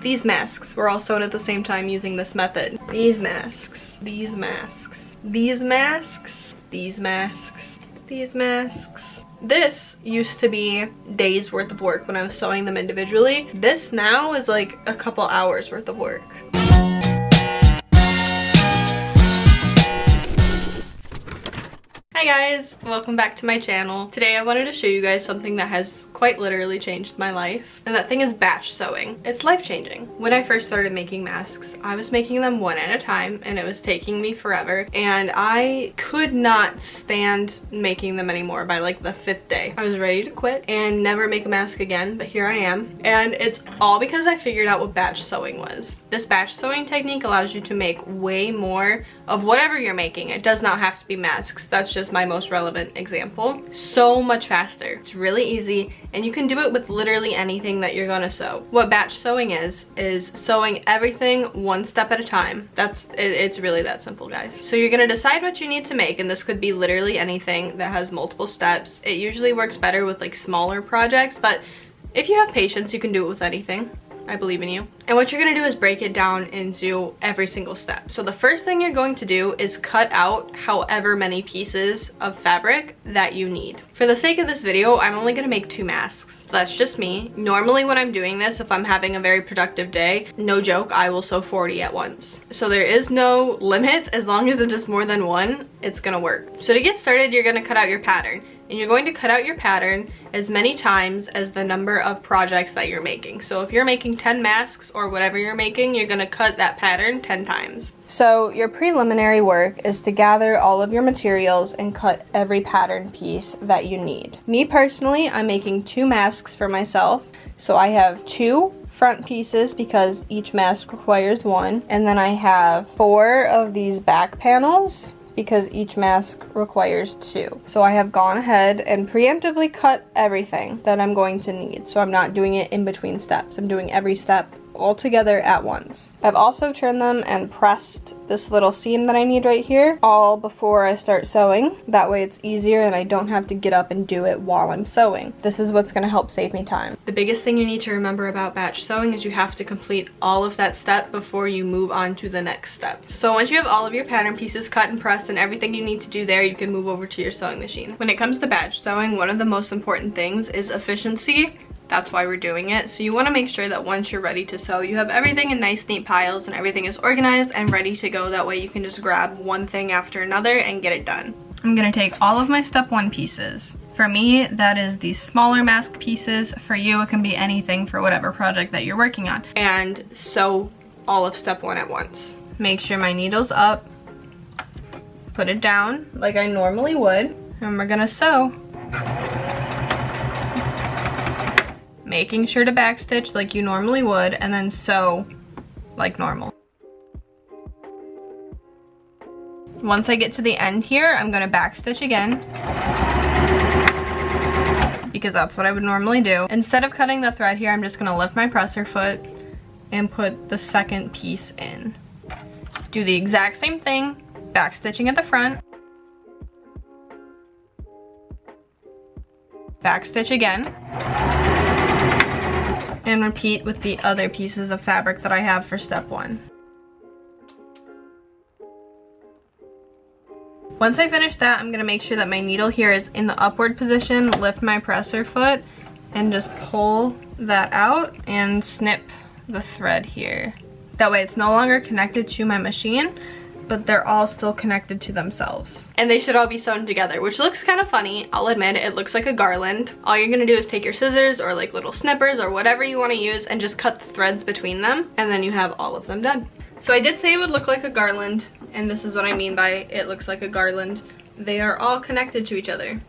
These masks were all sewn at the same time using this method. These masks, these masks, these masks, these masks, these masks. This used to be days worth of work when I was sewing them individually. This now is like a couple hours worth of work. Hi guys, welcome back to my channel. Today I wanted to show you guys something that has quite literally changed my life, and that thing is batch sewing. It's life-changing. When I first started making masks, I was making them one at a time and it was taking me forever, and I could not stand making them anymore by like the 5th day. I was ready to quit and never make a mask again, but here I am, and it's all because I figured out what batch sewing was. This batch sewing technique allows you to make way more of whatever you're making. It does not have to be masks. That's just my most relevant example. So much faster. It's really easy, and you can do it with literally anything that you're gonna sew. What batch sewing is sewing everything one step at a time. It's really that simple, guys. So you're gonna decide what you need to make, and this could be literally anything that has multiple steps. It usually works better with like smaller projects, but if you have patience, you can do it with anything. I believe in you. And what you're gonna do is break it down into every single step. So the first thing you're going to do is cut out however many pieces of fabric that you need. For the sake of this video, I'm only gonna make 2 masks. That's just me. Normally when I'm doing this, if I'm having a very productive day, no joke, I will sew 40 at once. So there is no limit. As long as it is more than 1, it's gonna work. So to get started, you're gonna cut out your pattern. And you're going to cut out your pattern as many times as the number of projects that you're making. So if you're making 10 masks or whatever you're making, you're gonna cut that pattern 10 times. So your preliminary work is to gather all of your materials and cut every pattern piece that you need. Me personally, I'm making 2 masks for myself. So I have 2 front pieces because each mask requires 1. And then I have 4 of these back panels because each mask requires 2. So I have gone ahead and preemptively cut everything that I'm going to need. So I'm not doing it in between steps. I'm doing every step all together at once. I've also turned them and pressed this little seam that I need right here all before I start sewing. That way it's easier and I don't have to get up and do it while I'm sewing. This is what's going to help save me time. The biggest thing you need to remember about batch sewing is you have to complete all of that step before you move on to the next step. So once you have all of your pattern pieces cut and pressed and everything you need to do there, you can move over to your sewing machine. When it comes to batch sewing, one of the most important things is efficiency. That's why we're doing it. So you want to make sure that once you're ready to sew, you have everything in nice neat piles and everything is organized and ready to go. That way you can just grab one thing after another and get it done. I'm gonna take all of my step 1 pieces. For me, that is these smaller mask pieces. For you, it can be anything for whatever project that you're working on. And sew all of step 1 at once. Make sure my needle's up. Put it down like I normally would. And we're gonna sew. Making sure to backstitch like you normally would, and then sew like normal. Once I get to the end here, I'm gonna backstitch again because that's what I would normally do. Instead of cutting the thread here, I'm just gonna lift my presser foot and put the second piece in. Do the exact same thing, backstitching at the front, backstitch again, and repeat with the other pieces of fabric that I have for step 1. Once I finish that, I'm gonna make sure that my needle here is in the upward position, lift my presser foot, and just pull that out and snip the thread here. That way it's no longer connected to my machine, but they're all still connected to themselves. And they should all be sewn together, which looks kind of funny. I'll admit it looks like a garland. All you're gonna do is take your scissors or like little snippers or whatever you wanna use and just cut the threads between them, and then you have all of them done. So I did say it would look like a garland, and this is what I mean by it looks like a garland. They are all connected to each other.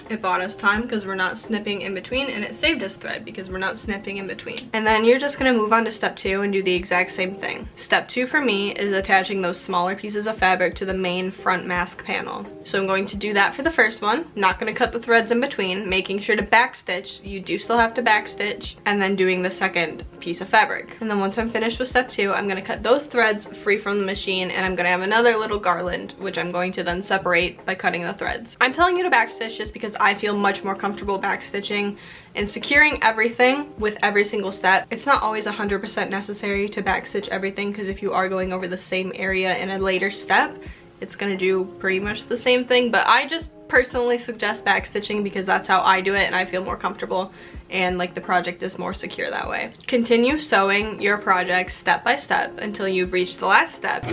It bought us time because we're not snipping in between, and it saved us thread because we're not snipping in between. And then you're just gonna move on to step 2 and do the exact same thing. Step 2 for me is attaching those smaller pieces of fabric to the main front mask panel. So I'm going to do that for the first one, not gonna cut the threads in between, making sure to backstitch. You do still have to backstitch, and then doing the second piece of fabric. And then once I'm finished with step 2, I'm gonna cut those threads free from the machine, and I'm gonna have another little garland, which I'm going to then separate by cutting the threads. I'm telling you to backstitch just because I feel much more comfortable backstitching and securing everything with every single step. It's not always 100% necessary to backstitch everything, because if you are going over the same area in a later step, it's gonna do pretty much the same thing. But I just personally suggest backstitching because that's how I do it and I feel more comfortable, and like the project is more secure that way. Continue sewing your project step by step until you've reached the last step.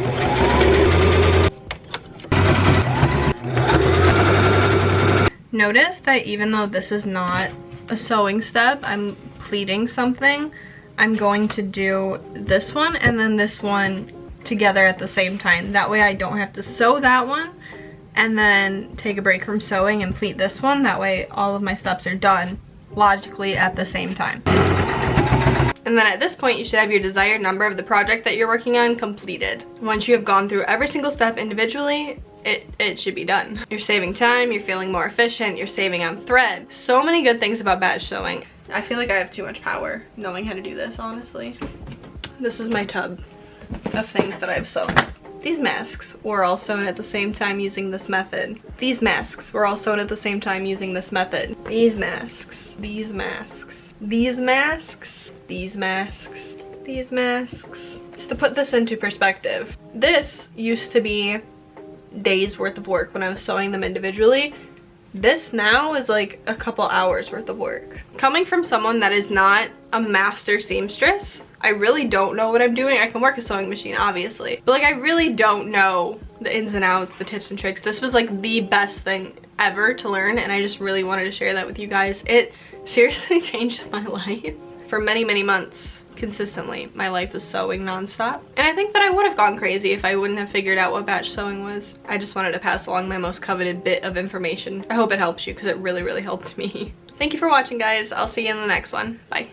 Notice that even though this is not a sewing step, I'm pleating something, I'm going to do this one and then this one together at the same time. That way I don't have to sew that one and then take a break from sewing and pleat this one. That way all of my steps are done logically at the same time. And then at this point, you should have your desired number of the project that you're working on completed. Once you have gone through every single step individually, it should be done. You're saving time, you're feeling more efficient, you're saving on thread. So many good things about batch sewing. I feel like I have too much power knowing how to do this, honestly. This is my tub of things that I've sewn. These masks were all sewn at the same time using this method. These masks were all sewn at the same time using this method. These masks, these masks, these masks, these masks, these masks. Just to put this into perspective, this used to be days worth of work when I was sewing them individually. This now is like a couple hours worth of work. Coming from someone that is not a master seamstress, I really don't know what I'm doing. I can work a sewing machine, obviously, but like I really don't know the ins and outs, the tips and tricks. This was like the best thing ever to learn, and I just really wanted to share that with you guys. It seriously changed my life. For many, many months, consistently, my life was sewing nonstop. And I think that I would have gone crazy if I wouldn't have figured out what batch sewing was. I just wanted to pass along my most coveted bit of information. I hope it helps you because it really, really helped me. Thank you for watching, guys. I'll see you in the next one. Bye.